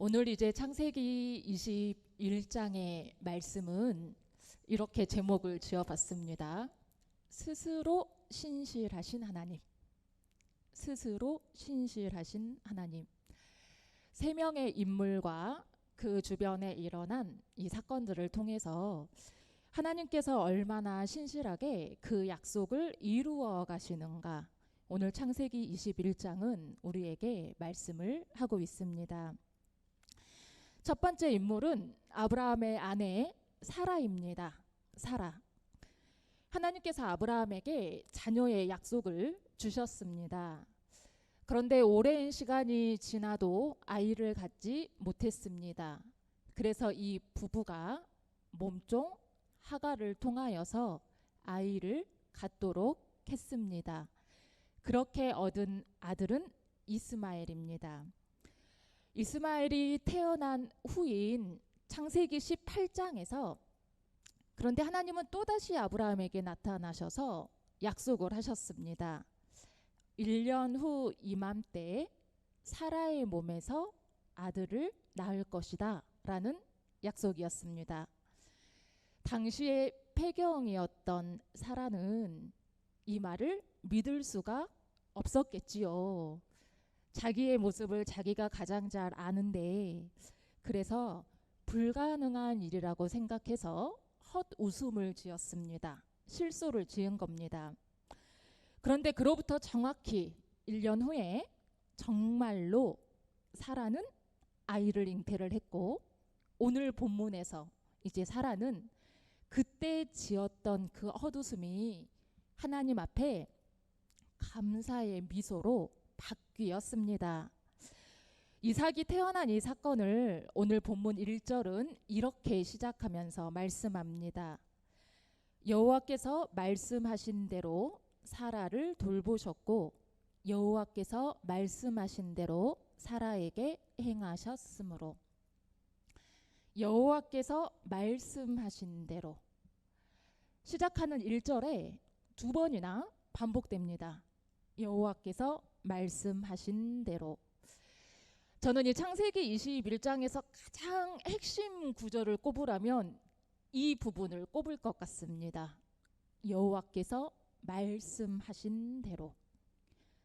오늘 이제 창세기 21장의 말씀은 이렇게 제목을 지어봤습니다. 스스로 신실하신 하나님. 스스로 신실하신 하나님. 세 명의 인물과 그 주변에 일어난 이 사건들을 통해서 하나님께서 얼마나 신실하게 그 약속을 이루어 가시는가, 오늘 창세기 21장은 우리에게 말씀을 하고 있습니다. 첫 번째 인물은 아브라함의 아내 사라입니다. 사라. 하나님께서 아브라함에게 자녀의 약속을 주셨습니다. 그런데 오랜 시간이 지나도 아이를 갖지 못했습니다. 그래서 이 부부가 몸종 하갈을 통하여서 아이를 갖도록 했습니다. 그렇게 얻은 아들은 이스마엘입니다. 이스마엘이 태어난 후인 창세기 18장에서 그런데 하나님은 또다시 아브라함에게 나타나셔서 약속을 하셨습니다. 1년 후 이맘때 사라의 몸에서 아들을 낳을 것이다 라는 약속이었습니다. 당시의 폐경이었던 사라는 이 말을 믿을 수가 없었겠지요. 자기의 모습을 자기가 가장 잘 아는데, 그래서 불가능한 일이라고 생각해서 헛웃음을 지었습니다. 실소를 지은 겁니다. 그런데 그로부터 정확히 1년 후에 정말로 사라는 아이를 잉태를 했고, 오늘 본문에서 이제 사라는 그때 지었던 그 헛웃음이 하나님 앞에 감사의 미소로 바뀌었습니다. 이삭이 태어난 이 사건을 오늘 본문 1절은 이렇게 시작하면서 말씀합니다. 여호와께서 말씀하신 대로 사라를 돌보셨고 여호와께서 말씀하신 대로 사라에게 행하셨으므로. 여호와께서 말씀하신 대로 시작하는 1절에 두 번이나 반복됩니다. 여호와께서 말씀하신 대로. 저는 이 창세기 21장에서 가장 핵심 구절을 꼽으라면 이 부분을 꼽을 것 같습니다. 여호와께서 말씀하신 대로.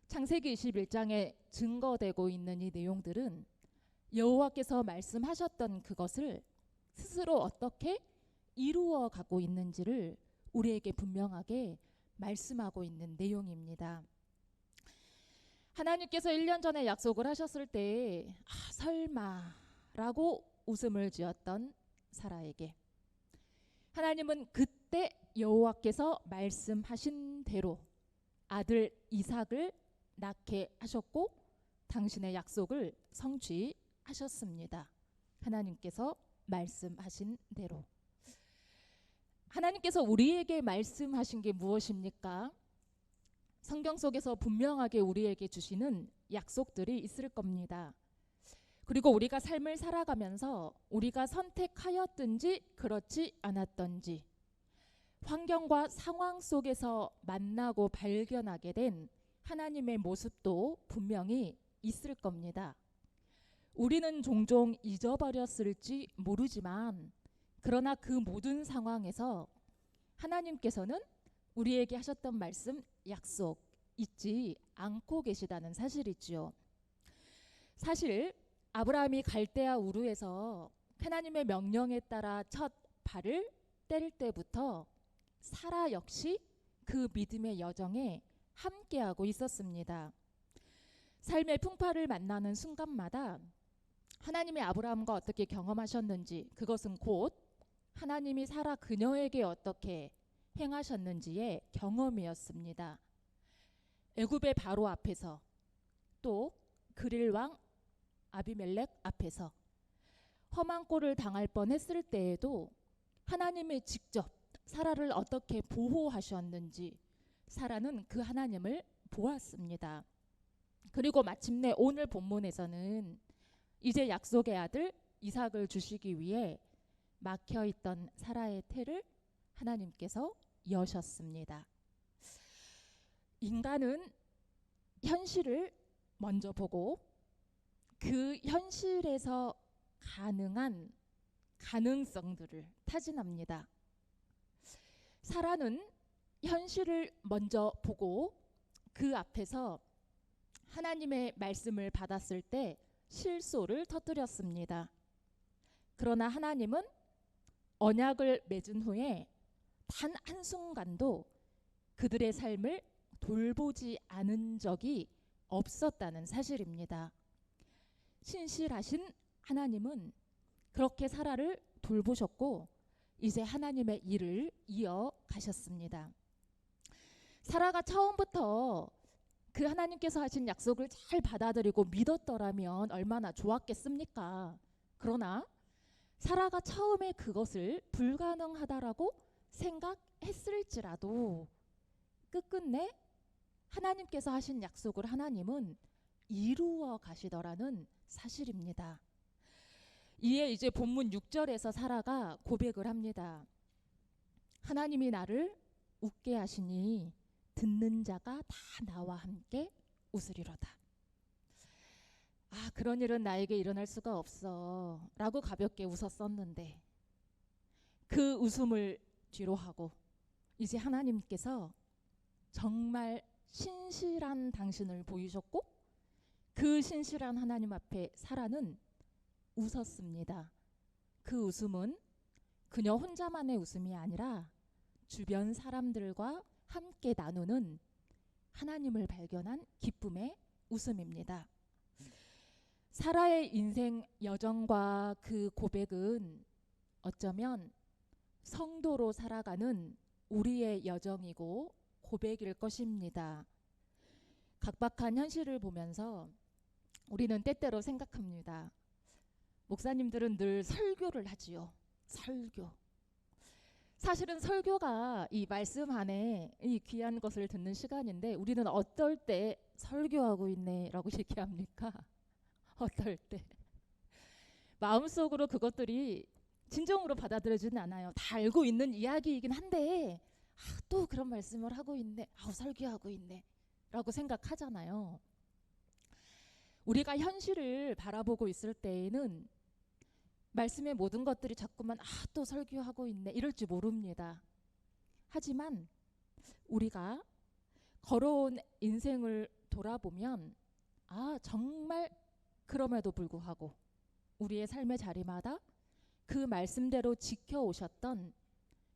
창세기 21장에 증거되고 있는 이 내용들은 여호와께서 말씀하셨던 그것을 스스로 어떻게 이루어 가고 있는지를 우리에게 분명하게 말씀하고 있는 내용입니다. 하나님께서 1년 전에 약속을 하셨을 때 설마라고 웃음을 지었던 사라에게 하나님은 그때 여호와께서 말씀하신 대로 아들 이삭을 낳게 하셨고 당신의 약속을 성취하셨습니다. 하나님께서 말씀하신 대로. 하나님께서 우리에게 말씀하신 게 무엇입니까? 성경 속에서 분명하게 우리에게 주시는 약속들이 있을 겁니다. 그리고 우리가 삶을 살아가면서 우리가 선택하였든지 그렇지 않았든지 환경과 상황 속에서 만나고 발견하게 된 하나님의 모습도 분명히 있을 겁니다. 우리는 종종 잊어버렸을지 모르지만 그러나 그 모든 상황에서 하나님께서는 우리에게 하셨던 말씀, 약속 잊지 않고 계시다는 사실이지요. 사실 아브라함이 갈대아 우르에서 하나님의 명령에 따라 첫 발을 뗄 때부터 사라 역시 그 믿음의 여정에 함께하고 있었습니다. 삶의 풍파를 만나는 순간마다 하나님의 아브라함과 어떻게 경험하셨는지, 그것은 곧 하나님이 사라 그녀에게 어떻게 행하셨는지의 경험이었습니다. 애굽의 바로 앞에서 또 그릴 왕 아비멜렉 앞에서 험한 꼴을 당할 뻔했을 때에도 하나님이 직접 사라를 어떻게 보호하셨는지 사라는 그 하나님을 보았습니다. 그리고 마침내 오늘 본문에서는 이제 약속의 아들 이삭을 주시기 위해 막혀있던 사라의 태를 하나님께서 여셨습니다. 인간은 현실을 먼저 보고 그 현실에서 가능한 가능성들을 타진합니다. 사라는 현실을 먼저 보고 그 앞에서 하나님의 말씀을 받았을 때 실소를 터뜨렸습니다. 그러나 하나님은 언약을 맺은 후에 단 한순간도 그들의 삶을 돌보지 않은 적이 없었다는 사실입니다. 신실하신 하나님은 그렇게 사라를 돌보셨고 이제 하나님의 일을 이어가셨습니다. 사라가 처음부터 그 하나님께서 하신 약속을 잘 받아들이고 믿었더라면 얼마나 좋았겠습니까? 그러나 사라가 처음에 그것을 불가능하다라고 생각했을지라도 끝끝내 하나님께서 하신 약속을 하나님은 이루어 가시더라는 사실입니다. 이에 이제 본문 6절에서 사라가 고백을 합니다. 하나님이 나를 웃게 하시니 듣는 자가 다 나와 함께 웃으리로다. 아, 그런 일은 나에게 일어날 수가 없어 라고 가볍게 웃었었는데 그 웃음을 뒤로 하고 이제 하나님께서 정말 신실한 당신을 보이셨고 그 신실한 하나님 앞에 사라는 웃었습니다. 그 웃음은 그녀 혼자만의 웃음이 아니라 주변 사람들과 함께 나누는 하나님을 발견한 기쁨의 웃음입니다. 사라의 인생 여정과 그 고백은 어쩌면 성도로 살아가는 우리의 여정이고 고백일 것입니다. 각박한 현실을 보면서 우리는 때때로 생각합니다. 목사님들은 늘 설교를 하지요. 설교. 사실은 설교가 이 말씀 안에 이 귀한 것을 듣는 시간인데 우리는 어떨 때 설교하고 있네 라고 얘기합니까? 어떨 때 마음속으로 그것들이 진정으로 받아들여지는 않아요. 다 알고 있는 이야기이긴 한데 또 그런 말씀을 하고 있네. 설교하고 있네 라고 생각하잖아요. 우리가 현실을 바라보고 있을 때에는 말씀의 모든 것들이 자꾸만 또 설교하고 있네 이럴지 모릅니다. 하지만 우리가 걸어온 인생을 돌아보면 정말 그럼에도 불구하고 우리의 삶의 자리마다 그 말씀대로 지켜오셨던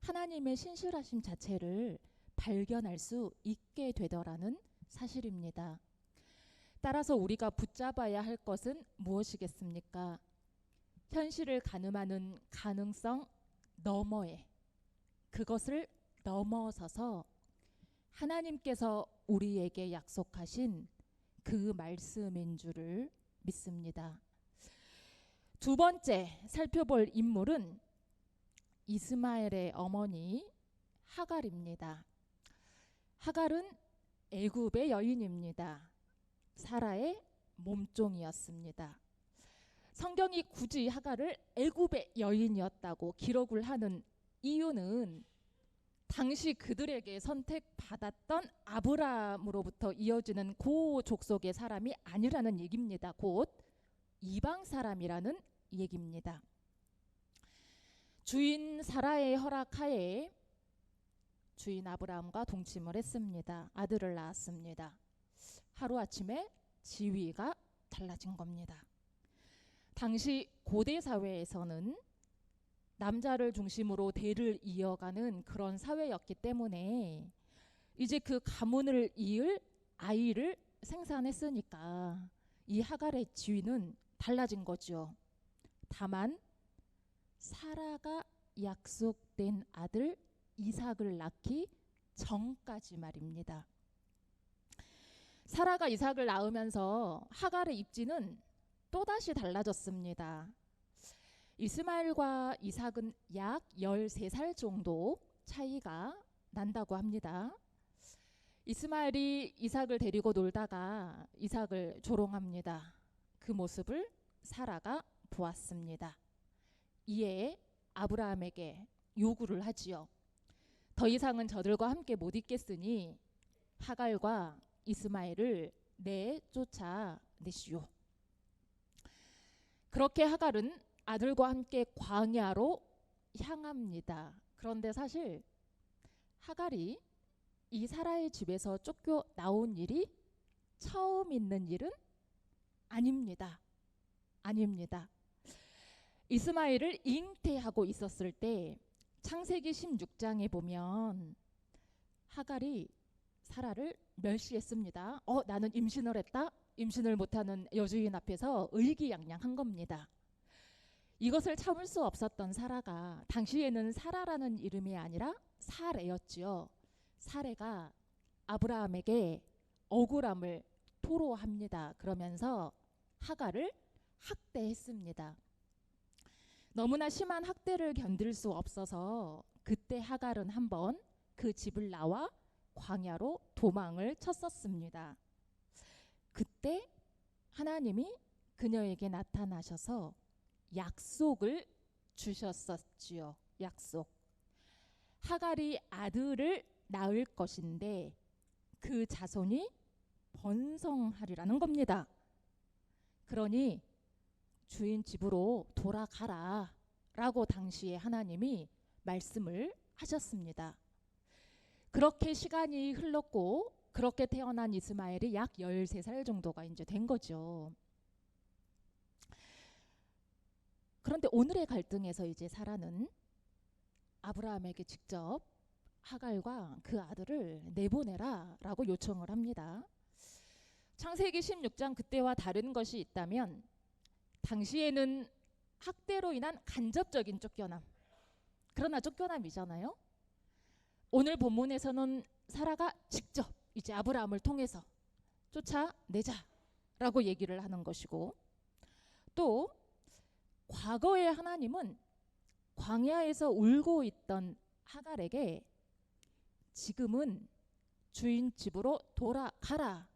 하나님의 신실하심 자체를 발견할 수 있게 되더라는 사실입니다. 따라서 우리가 붙잡아야 할 것은 무엇이겠습니까? 현실을 가늠하는 가능성 너머에 그것을 넘어서서 하나님께서 우리에게 약속하신 그 말씀인 줄을 믿습니다. 두 번째 살펴볼 인물은 이스마엘의 어머니 하갈입니다. 하갈은 애굽의 여인입니다. 사라의 몸종이었습니다. 성경이 굳이 하갈을 애굽의 여인이었다고 기록을 하는 이유는 당시 그들에게 선택받았던 아브라함으로부터 이어지는 그 족속의 사람이 아니라는 얘기입니다. 곧 이방 사람이라는 얘기입니다. 주인 사라의 허락하에 주인 아브라함과 동침을 했습니다. 아들을 낳았습니다. 하루아침에 지위가 달라진 겁니다. 당시 고대 사회에서는 남자를 중심으로 대를 이어가는 그런 사회였기 때문에 이제 그 가문을 이을 아이를 생산했으니까 이 하갈의 지위는 달라진 거죠. 다만 사라가 약속된 아들 이삭을 낳기 전까지 말입니다. 사라가 이삭을 낳으면서 하갈의 입지는 또다시 달라졌습니다. 이스마엘과 이삭은 약 13살 정도 차이가 난다고 합니다. 이스마엘이 이삭을 데리고 놀다가 이삭을 조롱합니다. 그 모습을 사라가 보았습니다. 이에 아브라함에게 요구를 하지요. 더 이상은 저들과 함께 못 있겠으니 하갈과 이스마엘을 내쫓아내시오. 그렇게 하갈은 아들과 함께 광야로 향합니다. 그런데 사실 하갈이 이 사라의 집에서 쫓겨 나온 일이 처음 있는 일은 아닙니다. 아닙니다. 이스마엘을 잉태하고 있었을 때 창세기 16장에 보면 하갈이 사라를 멸시했습니다. 나는 임신을 했다. 임신을 못하는 여주인 앞에서 의기양양한 겁니다. 이것을 참을 수 없었던 사라가, 당시에는 사라라는 이름이 아니라 사레였지요. 사레가 아브라함에게 억울함을 토로합니다. 그러면서 하갈을 학대했습니다. 너무나 심한 학대를 견딜 수 없어서 그때 하갈은 한번 그 집을 나와 광야로 도망을 쳤었습니다. 그때 하나님이 그녀에게 나타나셔서 약속을 주셨었지요. 약속. 하갈이 아들을 낳을 것인데 그 자손이 번성하리라는 겁니다. 그러니 주인 집으로 돌아가라 라고 당시에 하나님이 말씀을 하셨습니다. 그렇게 시간이 흘렀고 그렇게 태어난 이스마엘이 약 13살 정도가 이제 된 거죠. 그런데 오늘의 갈등에서 이제 사라는 아브라함에게 직접 하갈과 그 아들을 내보내라 라고 요청을 합니다. 창세기 16장 그때와 다른 것이 있다면 당시에는 학대로 인한 간접적인 쫓겨남, 그러나 쫓겨남이잖아요. 오늘 본문에서는 사라가 직접 이제 아브라함을 통해서 쫓아내자라고 얘기를 하는 것이고, 또 과거에 하나님은 광야에서 울고 있던 하갈에게 지금은 주인 집으로 돌아가라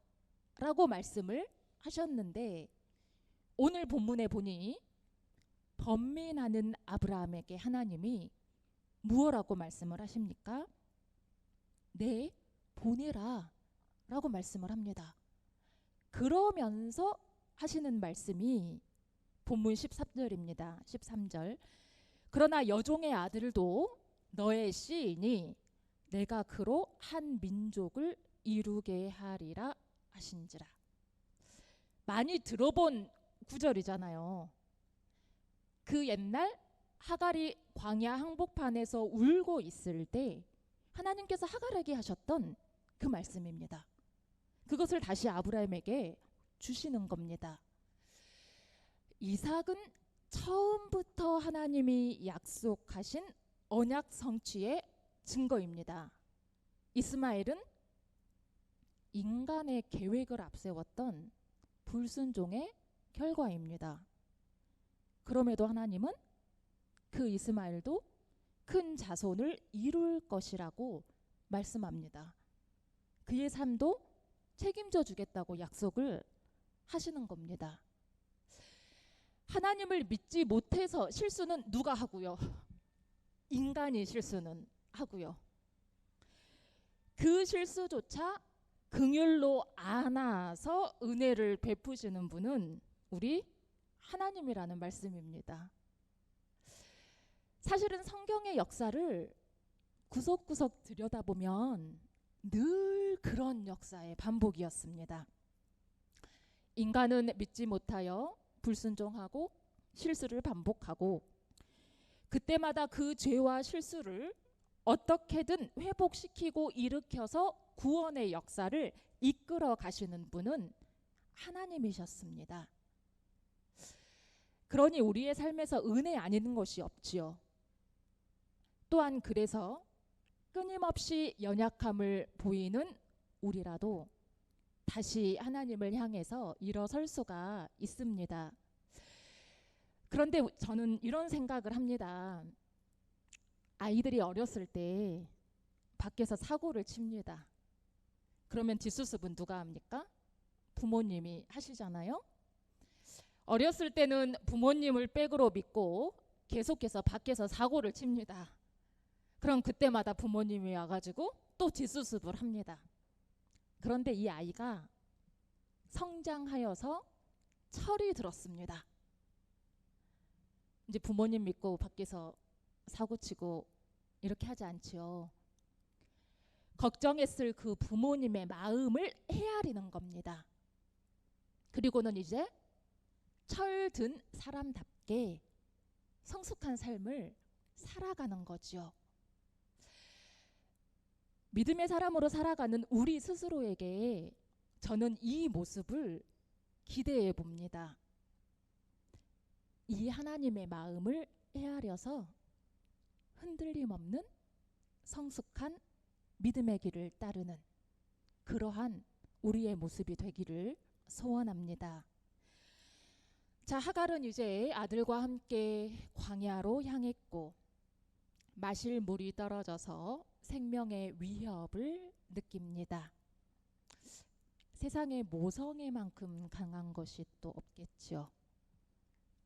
라고 말씀을 하셨는데, 오늘 본문에 보니 번민하는 아브라함에게 하나님이 무엇라고 말씀을 하십니까? 네, 보내라 라고 말씀을 합니다. 그러면서 하시는 말씀이 본문 13절입니다. 13절. 그러나 여종의 아들도 너의 씨이니 내가 그로 한 민족을 이루게 하리라 하신지라. 많이 들어본 구절이잖아요. 그 옛날 하갈이 광야 항복판에서 울고 있을 때 하나님께서 하갈에게 하셨던 그 말씀입니다. 그것을 다시 아브라함에게 주시는 겁니다. 이삭은 처음부터 하나님이 약속하신 언약 성취의 증거입니다. 이스마엘은 인간의 계획을 앞세웠던 불순종의 결과입니다. 그럼에도 하나님은 그 이스마엘도 큰 자손을 이룰 것이라고 말씀합니다. 그의 삶도 책임져 주겠다고 약속을 하시는 겁니다. 하나님을 믿지 못해서 실수는 누가 하고요? 인간이 실수는 하고요. 그 실수조차 긍휼로 안아서 은혜를 베푸시는 분은 우리 하나님이라는 말씀입니다. 사실은 성경의 역사를 구석구석 들여다보면 늘 그런 역사의 반복이었습니다. 인간은 믿지 못하여 불순종하고 실수를 반복하고, 그때마다 그 죄와 실수를 어떻게든 회복시키고 일으켜서 구원의 역사를 이끌어 가시는 분은 하나님이셨습니다. 그러니 우리의 삶에서 은혜 아닌 것이 없지요. 또한 그래서 끊임없이 연약함을 보이는 우리라도 다시 하나님을 향해서 일어설 수가 있습니다. 그런데 저는 이런 생각을 합니다. 아이들이 어렸을 때 밖에서 사고를 칩니다. 그러면 뒷수습은 누가 합니까? 부모님이 하시잖아요. 어렸을 때는 부모님을 백으로 믿고 계속해서 밖에서 사고를 칩니다. 그럼 그때마다 부모님이 와가지고 또 뒷수습을 합니다. 그런데 이 아이가 성장하여서 철이 들었습니다. 이제 부모님 믿고 밖에서 사고치고 이렇게 하지 않지요. 걱정했을 그 부모님의 마음을 헤아리는 겁니다. 그리고는 이제 철든 사람답게 성숙한 삶을 살아가는 거죠. 믿음의 사람으로 살아가는 우리 스스로에게 저는 이 모습을 기대해 봅니다. 이 하나님의 마음을 헤아려서 흔들림 없는 성숙한 믿음의 길을 따르는 그러한 우리의 모습이 되기를 소원합니다. 자, 하갈은 이제 아들과 함께 광야로 향했고 마실 물이 떨어져서 생명의 위협을 느낍니다. 세상에 모성애만큼 강한 것이 또 없겠죠.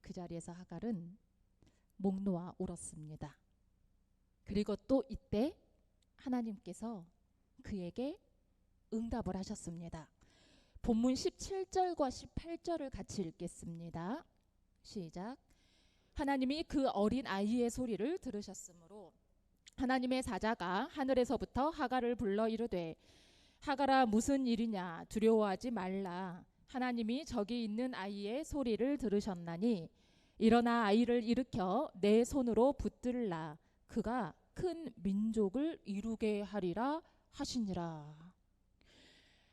그 자리에서 하갈은 목 놓아 울었습니다. 그리고 또 이때 하나님께서 그에게 응답을 하셨습니다. 본문 17절과 18절을 같이 읽겠습니다. 시작. 하나님이 그 어린 아이의 소리를 들으셨으므로 하나님의 사자가 하늘에서부터 하갈을 불러 이르되 하갈아 무슨 일이냐 두려워하지 말라. 하나님이 저기 있는 아이의 소리를 들으셨나니 일어나 아이를 일으켜 내 손으로 붙들라. 그가 큰 민족을 이루게 하리라 하시니라.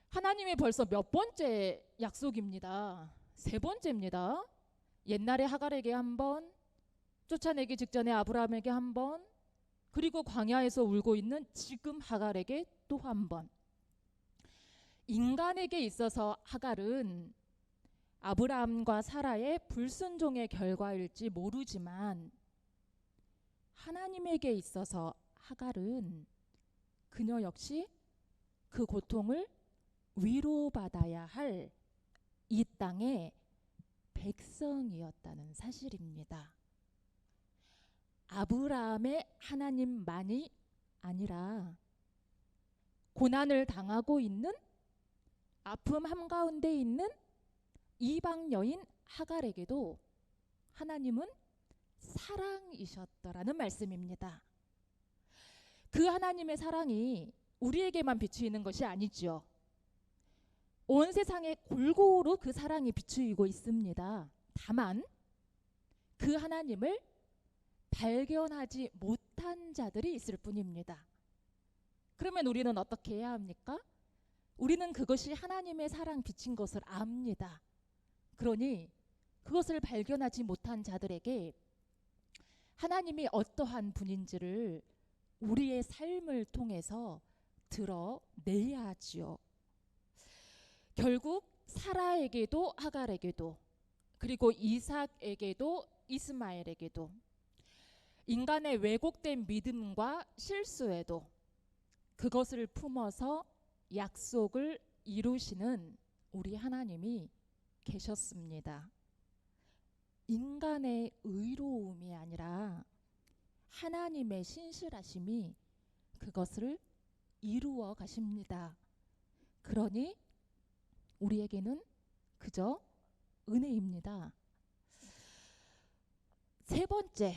하나님이 벌써 몇 번째 약속입니다. 세 번째입니다. 옛날에 하갈에게 한 번, 쫓아내기 직전에 아브라함에게 한 번, 그리고 광야에서 울고 있는 지금 하갈에게 또 한 번. 인간에게 있어서 하갈은 아브라함과 사라의 불순종의 결과일지 모르지만 하나님에게 있어서 하갈은 그녀 역시 그 고통을 위로받아야 할 이 땅의 백성이었다는 사실입니다. 아브라함의 하나님만이 아니라 고난을 당하고 있는 아픔 한가운데 있는 이방 여인 하갈에게도 하나님은 사랑이셨더라는 말씀입니다. 그 하나님의 사랑이 우리에게만 비추이는 것이 아니죠. 온 세상에 골고루 그 사랑이 비추이고 있습니다. 다만 그 하나님을 발견하지 못한 자들이 있을 뿐입니다. 그러면 우리는 어떻게 해야 합니까? 우리는 그것이 하나님의 사랑 비친 것을 압니다. 그러니 그것을 발견하지 못한 자들에게 하나님이 어떠한 분인지를 우리의 삶을 통해서 드러내야 하지요. 결국 사라에게도 하갈에게도 그리고 이삭에게도 이스마엘에게도 인간의 왜곡된 믿음과 실수에도 그것을 품어서 약속을 이루시는 우리 하나님이 계셨습니다. 인간의 의로움이 아니라 하나님의 신실하심이 그것을 이루어 가십니다. 그러니 우리에게는 그저 은혜입니다. 세 번째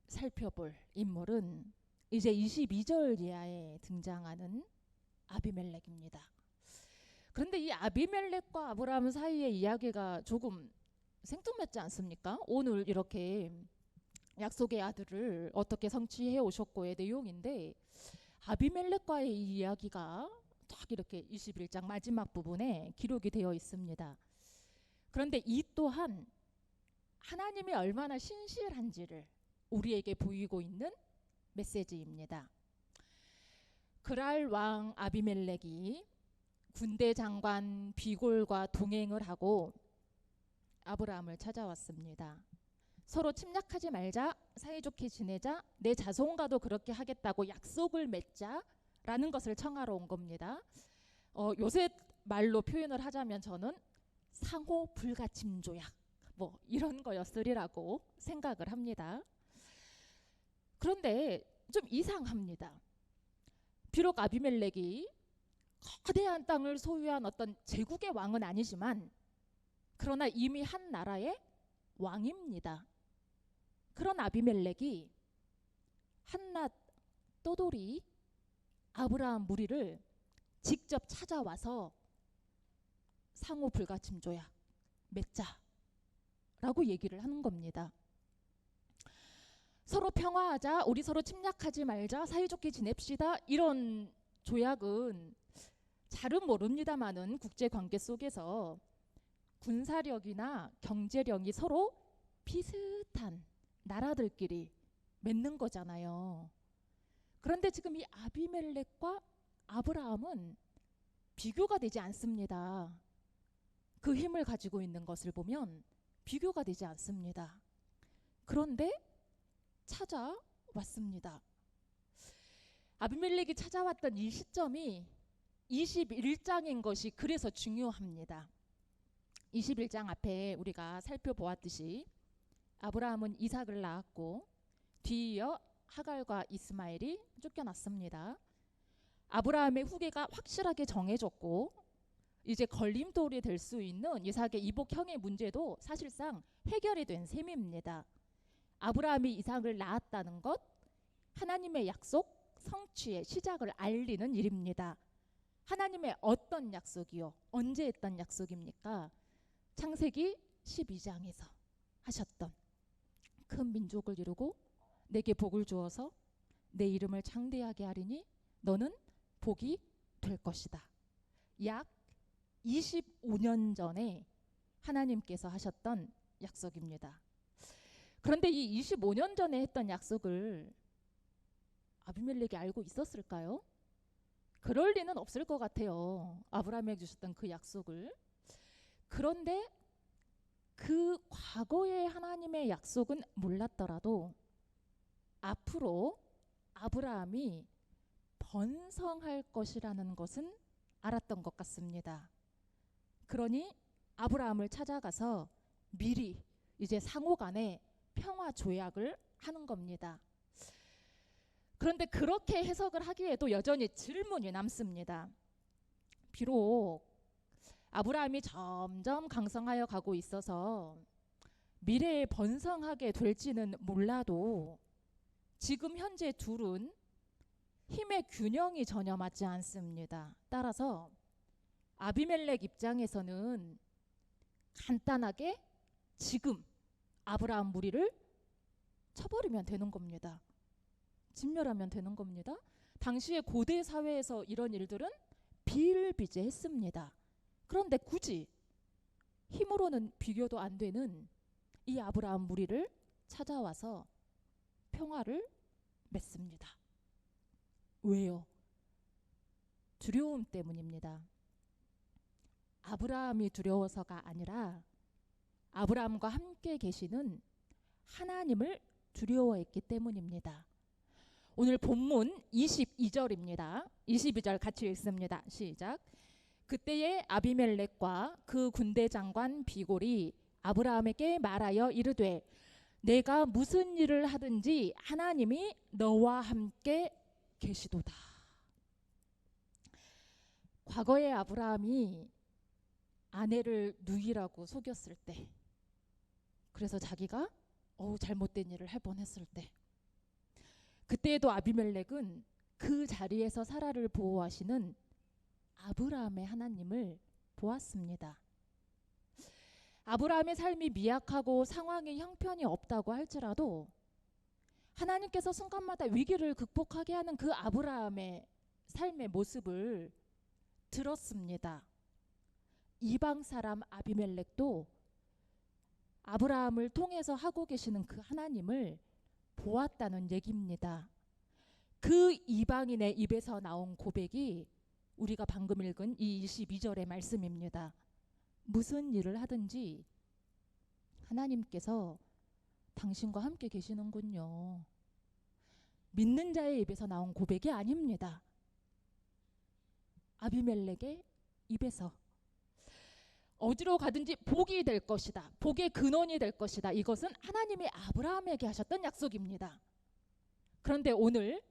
살펴볼 인물은 이제 22절 이하에 등장하는 아비멜렉입니다. 그런데 이 아비멜렉과 아브라함 사이의 이야기가 조금 생뚱맞지 않습니까? 오늘 이렇게 약속의 아들을 어떻게 성취해 오셨고의 내용인데 아비멜렉과의 이 이야기가 딱 이렇게 21장 마지막 부분에 기록이 되어 있습니다. 그런데 이 또한 하나님이 얼마나 신실한지를 우리에게 보이고 있는 메시지입니다. 그랄 왕 아비멜렉이 군대 장관 비골과 동행을 하고 아브라함을 찾아왔습니다. 서로 침략하지 말자, 사이좋게 지내자, 내 자손과도 그렇게 하겠다고 약속을 맺자라는 것을 청하러 온 겁니다. 요새 말로 표현을 하자면 저는 상호 불가침 조약 뭐 이런 거였으리라고 생각을 합니다. 그런데 좀 이상합니다. 비록 아비멜렉이 거대한 땅을 소유한 어떤 제국의 왕은 아니지만 그러나 이미 한 나라의 왕입니다. 그런 아비멜렉이 한낱 떠돌이 아브라함 무리를 직접 찾아와서 상호 불가침 조약 맺자라고 얘기를 하는 겁니다. 서로 평화하자, 우리 서로 침략하지 말자, 사이좋게 지냅시다, 이런 조약은 잘은 모릅니다마는 국제관계 속에서 군사력이나 경제력이 서로 비슷한 나라들끼리 맺는 거잖아요. 그런데 지금 이 아비멜렉과 아브라함은 비교가 되지 않습니다. 그 힘을 가지고 있는 것을 보면 비교가 되지 않습니다. 그런데 찾아왔습니다. 아비멜렉이 찾아왔던 이 시점이 21장인 것이 그래서 중요합니다. 21장 앞에 우리가 살펴보았듯이 아브라함은 이삭을 낳았고 뒤이어 하갈과 이스마엘이 쫓겨났습니다. 아브라함의 후계가 확실하게 정해졌고 이제 걸림돌이 될 수 있는 이삭의 이복형의 문제도 사실상 해결이 된 셈입니다. 아브라함이 이삭을 낳았다는 것, 하나님의 약속 성취의 시작을 알리는 일입니다. 하나님의 어떤 약속이요? 언제 했던 약속입니까? 창세기 12장에서 하셨던 큰 민족을 이루고 내게 복을 주어서 내 이름을 창대하게 하리니 너는 복이 될 것이다. 약 25년 전에 하나님께서 하셨던 약속입니다. 그런데 이 25년 전에 했던 약속을 아비멜렉이 알고 있었을까요? 그럴 리는 없을 것 같아요. 아브라함에게 주셨던 그 약속을. 그런데 그 과거의 하나님의 약속은 몰랐더라도 앞으로 아브라함이 번성할 것이라는 것은 알았던 것 같습니다. 그러니 아브라함을 찾아가서 미리 이제 상호간에 평화 조약을 하는 겁니다. 그런데 그렇게 해석을 하기에도 여전히 질문이 남습니다. 비록 아브라함이 점점 강성하여 가고 있어서 미래에 번성하게 될지는 몰라도 지금 현재 둘은 힘의 균형이 전혀 맞지 않습니다. 따라서 아비멜렉 입장에서는 간단하게 지금 아브라함 무리를 쳐버리면 되는 겁니다. 진멸하면 되는 겁니다. 당시의 고대 사회에서 이런 일들은 비일비재했습니다. 그런데 굳이 힘으로는 비교도 안 되는 이 아브라함 무리를 찾아와서 평화를 맺습니다. 왜요? 두려움 때문입니다. 아브라함이 두려워서가 아니라 아브라함과 함께 계시는 하나님을 두려워했기 때문입니다. 오늘 본문 22절입니다. 22절 같이 읽습니다. 시작. 그때에 아비멜렉과 그 군대 장관 비골이 아브라함에게 말하여 이르되 내가 무슨 일을 하든지 하나님이 너와 함께 계시도다. 과거에 아브라함이 아내를 누이라고 속였을 때, 그래서 자기가 잘못된 일을 할 뻔했을 때, 그때에도 아비멜렉은 그 자리에서 사라를 보호하시는 아브라함의 하나님을 보았습니다. 아브라함의 삶이 미약하고 상황에 형편이 없다고 할지라도 하나님께서 순간마다 위기를 극복하게 하는 그 아브라함의 삶의 모습을 들었습니다. 이방 사람 아비멜렉도 아브라함을 통해서 하고 계시는 그 하나님을 보았다는 얘기입니다. 그 이방인의 입에서 나온 고백이 우리가 방금 읽은 이 22절의 말씀입니다. 무슨 일을 하든지 하나님께서 당신과 함께 계시는군요. 믿는 자의 입에서 나온 고백이 아닙니다. 아비멜렉의 입에서 어디로 가든지 복이 될 것이다. 복의 근원이 될 것이다. 이것은 하나님이 아브라함에게 하셨던 약속입니다. 그런데 오늘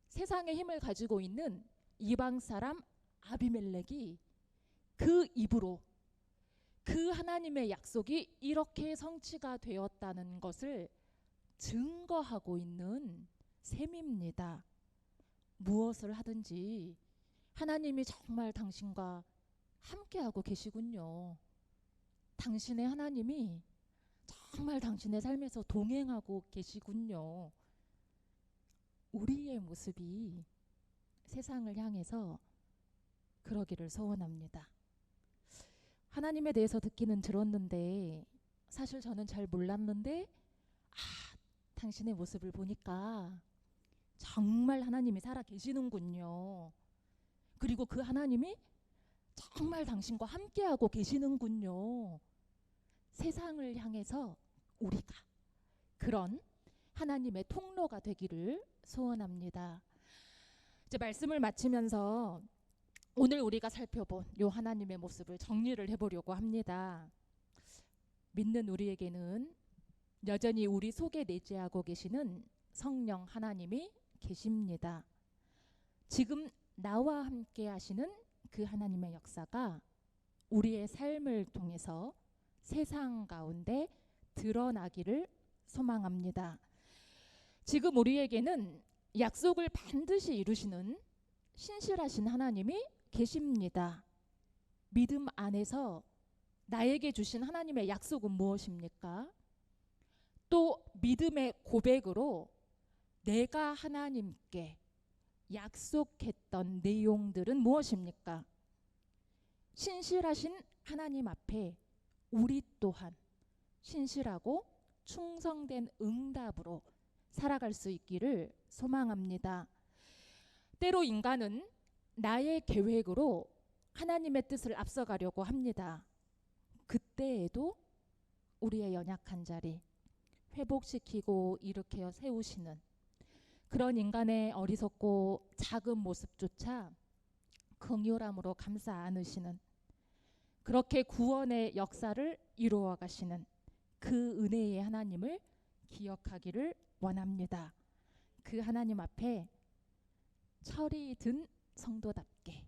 세상의 힘을 가지고 있는 이방 사람 아비멜렉이 그 입으로 그 하나님의 약속이 이렇게 성취가 되었다는 것을 증거하고 있는 셈입니다. 무엇을 하든지 하나님이 정말 당신과 함께하고 계시군요. 당신의 하나님이 정말 당신의 삶에서 동행하고 계시군요. 우리의 모습이 세상을 향해서 그러기를 소원합니다. 하나님에 대해서 듣기는 들었는데 사실 저는 잘 몰랐는데 당신의 모습을 보니까 정말 하나님이 살아 계시는군요. 그리고 그 하나님이 정말 당신과 함께하고 계시는군요. 세상을 향해서 우리가 그런 하나님의 통로가 되기를 소원합니다. 이제 말씀을 마치면서 오늘 우리가 살펴본 요 하나님의 모습을 정리를 해보려고 합니다. 믿는 우리에게는 여전히 우리 속에 내재하고 계시는 성령 하나님이 계십니다. 지금 나와 함께 하시는 그 하나님의 역사가 우리의 삶을 통해서 세상 가운데 드러나기를 소망합니다. 지금 우리에게는 약속을 반드시 이루시는 신실하신 하나님이 계십니다. 믿음 안에서 나에게 주신 하나님의 약속은 무엇입니까? 또 믿음의 고백으로 내가 하나님께 약속했던 내용들은 무엇입니까? 신실하신 하나님 앞에 우리 또한 신실하고 충성된 응답으로 살아갈 수 있기를 소망합니다. 때로 인간은 나의 계획으로 하나님의 뜻을 앞서가려고 합니다. 그때에도 우리의 연약한 자리 회복시키고 일으켜 세우시는 그런 인간의 어리석고 작은 모습조차 긍휼함으로 감싸 안으시는 그렇게 구원의 역사를 이루어 가시는 그 은혜의 하나님을 기억하기를 원합니다. 그 하나님 앞에 철이 든 성도답게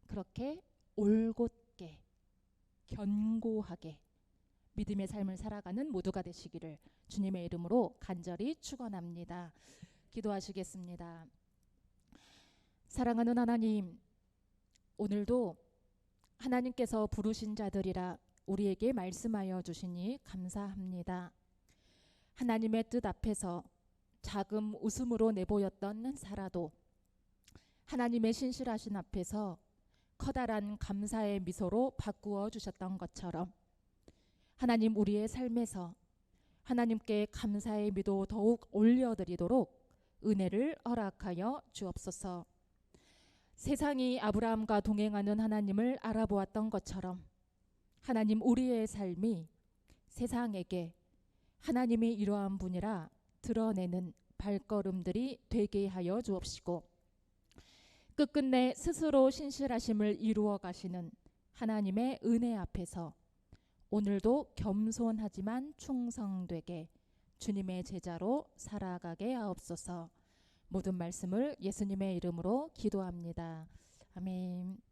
그렇게 올곧게 견고하게 믿음의 삶을 살아가는 모두가 되시기를 주님의 이름으로 간절히 축원합니다. 기도하시겠습니다. 사랑하는 하나님, 오늘도 하나님께서 부르신 자들이라 우리에게 말씀하여 주시니 감사합니다. 하나님의 뜻 앞에서 작은 웃음으로 내보였던 사라도 하나님의 신실하신 앞에서 커다란 감사의 미소로 바꾸어 주셨던 것처럼 하나님 우리의 삶에서 하나님께 감사의 미도 더욱 올려드리도록 은혜를 허락하여 주옵소서. 세상이 아브라함과 동행하는 하나님을 알아보았던 것처럼 하나님 우리의 삶이 세상에게 하나님이 이러한 분이라 드러내는 발걸음들이 되게 하여 주옵시고 끝끝내 스스로 신실하심을 이루어 가시는 하나님의 은혜 앞에서 오늘도 겸손하지만 충성되게 주님의 제자로 살아가게 하옵소서. 모든 말씀을 예수님의 이름으로 기도합니다. 아멘.